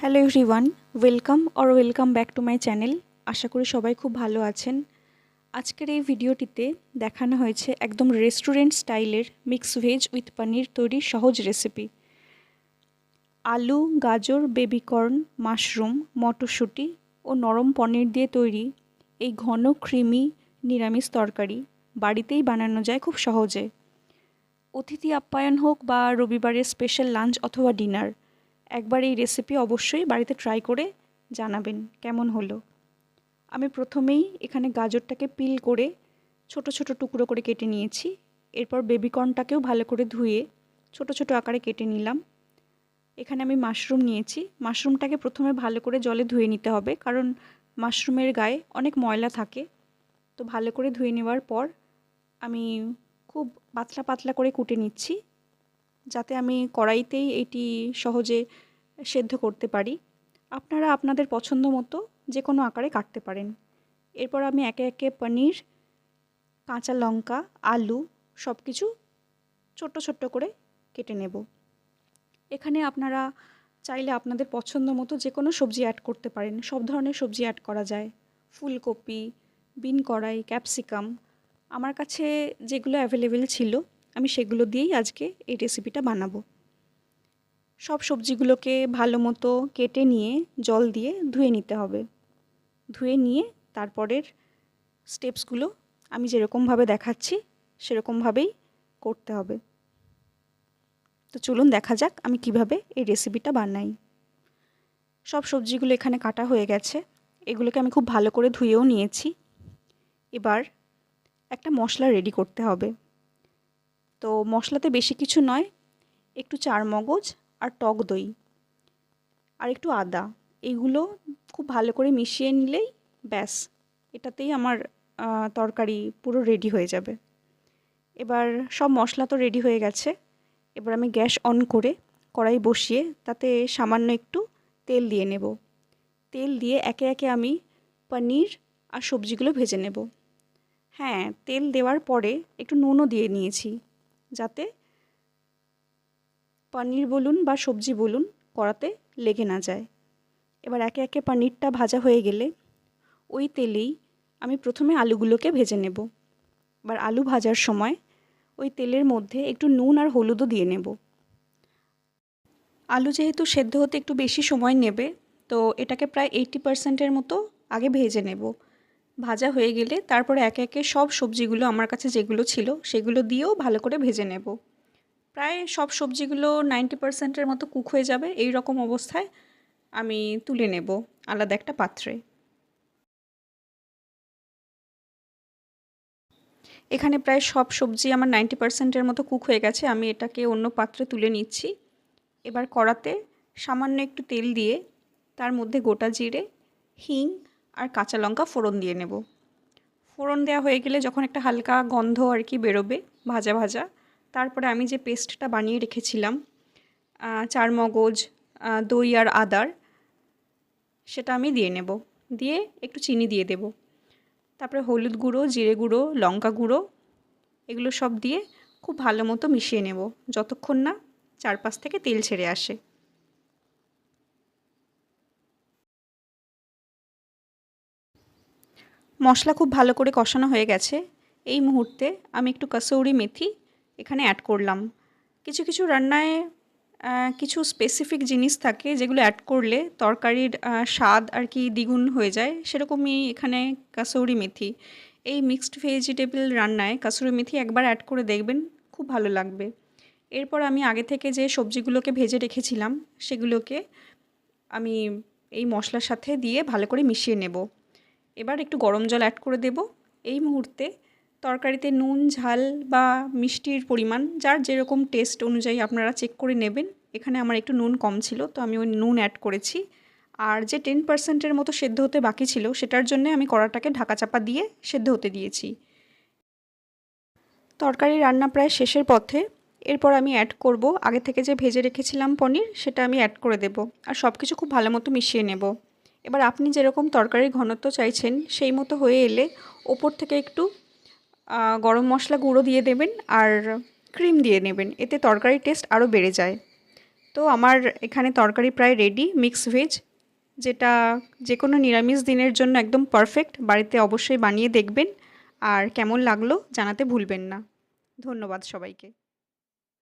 Hello everyone, welcome back to my channel. আশা করি সবাই খুব ভালো আছেন। আজকের এই ভিডিওটিতে দেখানো হয়েছে একদম রেস্টুরেন্ট স্টাইলের মিক্স ভেজ উইথ পনির তৈরির সহজ রেসিপি। আলু, গাজর, বেবিকর্ন, মাশরুম, মটরশুঁটি ও নরম পনির দিয়ে তৈরি এই ঘন ক্রিমি নিরামিষ তরকারি বাড়িতেই বানানো যায় খুব সহজে। অতিথি আপ্যায়ন হোক বা রবিবারের স্পেশাল লাঞ্চ অথবা ডিনার, একবার এই রেসিপি অবশ্যই বাড়িতে ট্রাই করে জানাবেন কেমন হলো। আমি প্রথমেই এখানে গাজরটাকে পিল করে ছোট ছোট টুকরো করে কেটে নিয়েছি। এরপর বেবিকর্নটাকেও ভালো করে ধুয়ে ছোট ছোট আকারে কেটে নিলাম। এখানে আমি মাশরুম নিয়েছি। মাশরুমটাকে প্রথমে ভালো করে জলে ধুয়ে নিতে হবে, কারণ মাশরুমের গায়ে অনেক ময়লা থাকে। তো ভালো করে ধুয়ে নেওয়ার পর আমি খুব পাতলা পাতলা করে কুটে নিচ্ছি, যাতে আমি কড়াইতেই এটি সহজে সেদ্ধ করতে পারি। আপনারা আপনাদের পছন্দ মতো যে কোনো আকারে কাটতে পারেন। এরপর আমি একে একে পনির, কাঁচা লঙ্কা, আলু সব কিছু ছোট্ট ছোট্ট করে কেটে নেব। এখানে আপনারা চাইলে আপনাদের পছন্দ মতো যে কোনো সবজি অ্যাড করতে পারেন। সব ধরনের সবজি অ্যাড করা যায়, ফুলকপি, বিন কড়াই, ক্যাপসিকাম। আমার কাছে যেগুলো অ্যাভেলেবেল ছিল আমি সেগুলো দিয়েই আজকে এই রেসিপিটা বানাবো। সব সবজিগুলোকে ভালো মতো কেটে নিয়ে জল দিয়ে ধুয়ে নিতে হবে। ধুয়ে নিয়ে তারপরের স্টেপসগুলো আমি যেরকমভাবে দেখাচ্ছি সেরকমভাবেই করতে হবে। তো চলুন দেখা যাক আমি কিভাবে এই রেসিপিটা বানাই। সব সবজিগুলো এখানে কাটা হয়ে গেছে। এগুলোকে আমি খুব ভালো করে ধুয়েও নিয়েছি। এবার একটা মশলা রেডি করতে হবে। তো মশলাতে বেশি কিছু নয়, একটু চারমগজ আর টক দই আর একটু আদা, এইগুলো খুব ভালো করে মিশিয়ে নিলেই ব্যাস, এটাতেই আমার তরকারি পুরো রেডি হয়ে যাবে। এবার সব মশলা তো রেডি হয়ে গেছে। এবার আমি গ্যাস অন করে কড়াই বসিয়ে তাতে সামান্য একটু তেল দিয়ে নেব। তেল দিয়ে একে একে আমি পনির আর সবজিগুলো ভেজে নেব। হ্যাঁ, তেল দেওয়ার পরে একটু নুনও দিয়ে নিয়েছি, যাতে পনির বলুন বা সবজি বলুন কড়াতে লেগে না যায়। এবার একে একে পনিরটা ভাজা হয়ে গেলে ওই তেলেই আমি প্রথমে আলুগুলোকে ভেজে নেব। এবার আলু ভাজার সময় ওই তেলের মধ্যে একটু নুন আর হলুদও দিয়ে নেব। আলু যেহেতু সেদ্ধ হতে একটু বেশি সময় নেবে, তো এটাকে প্রায় 80%-এর মতো আগে ভেজে নেব। ভাজা হয়ে গেলে তারপরে একে একে সব সবজিগুলো আমার কাছে যেগুলো ছিল সেগুলো দিয়েও ভালো করে ভেজে নেব। প্রায় সব সবজিগুলো 90%-এর মতো কুক হয়ে যাবে। এই রকম অবস্থায় আমি তুলে নেব আলাদা একটা পাত্রে। এখানে প্রায় সব সবজি আমার 90%-এর মতো কুক হয়ে গেছে। আমি এটাকে অন্য পাত্রে তুলে নিচ্ছি। এবার কড়াতে সামান্য একটু তেল দিয়ে তার মধ্যে গোটা জিরে, হিং আর কাঁচা লঙ্কা ফোড়ন দিয়ে নেব। ফোড়ন দেওয়া হয়ে গেলে যখন একটা হালকা গন্ধ আর কি বেরোবে ভাজা ভাজা, তারপরে আমি যে পেস্টটা বানিয়ে রেখেছিলাম চারমগজ, দই আর আদার, সেটা আমি দিয়ে নেব। দিয়ে একটু চিনি দিয়ে দেব। তারপরে হলুদ গুঁড়ো, জিরে গুঁড়ো, লঙ্কা গুঁড়ো, এগুলো সব দিয়ে খুব ভালো মতো মিশিয়ে নেব যতক্ষণ না চারপাশ থেকে তেল ছেড়ে আসে। মশলা খুব ভালো করে কষানো হয়ে গেছে। এই মুহূর্তে আমি একটু কসৌরি মেথি এখানে অ্যাড করলাম। কিছু কিছু রান্নায় কিছু স্পেসিফিক জিনিস থাকে যেগুলো অ্যাড করলে তরকারির স্বাদ আর কি দ্বিগুণ হয়ে যায়, সেরকমই এখানে কসৌরি মেথি। এই মিক্সড ভেজিটেবল রান্নায় কসৌরি মেথি একবার অ্যাড করে দেখবেন, খুব ভালো লাগবে। এরপর আমি আগে থেকে যে সবজিগুলোকে ভেজে রেখেছিলাম সেগুলোকে আমি এই মশলার সাথে দিয়ে ভালো করে মিশিয়ে নেব। এবার একটু গরম জল অ্যাড করে দেব। এই মুহূর্তে তরকারিতে নুন, ঝাল বা মিষ্টির পরিমাণ যার যেরকম টেস্ট অনুযায়ী আপনারা চেক করে নেবেন। এখানে আমার একটু নুন কম ছিল, তো আমি ওই নুন অ্যাড করেছি। আর যে 10%-এর মতো সেদ্ধ হতে বাকি ছিল সেটার জন্য আমি কড়াটাকে ঢাকা চাপা দিয়ে সেদ্ধ হতে দিয়েছি। তরকারি রান্না প্রায় শেষের পথে। এরপর আমি অ্যাড করব আগে থেকে যে ভেজে রেখেছিলাম পনির, সেটা আমি অ্যাড করে দেব আর সব কিছু খুব ভালো মতো মিশিয়ে নেব। এবার আপনি যেরকম তরকারির ঘনত্ব চাইছেন সেই মতো হয়ে এলে ওপর থেকে একটু গরম মশলা গুঁড়ো দিয়ে দেবেন আর ক্রিম দিয়ে নেবেন, এতে তরকারির টেস্ট আরও বেড়ে যায়। তো আমার এখানে তরকারি প্রায় রেডি, মিক্স ভেজ, যেটা যে কোনো নিরামিষ দিনের জন্য একদম পারফেক্ট। বাড়িতে অবশ্যই বানিয়ে দেখবেন আর কেমন লাগলো জানাতে ভুলবেন না। ধন্যবাদ সবাইকে।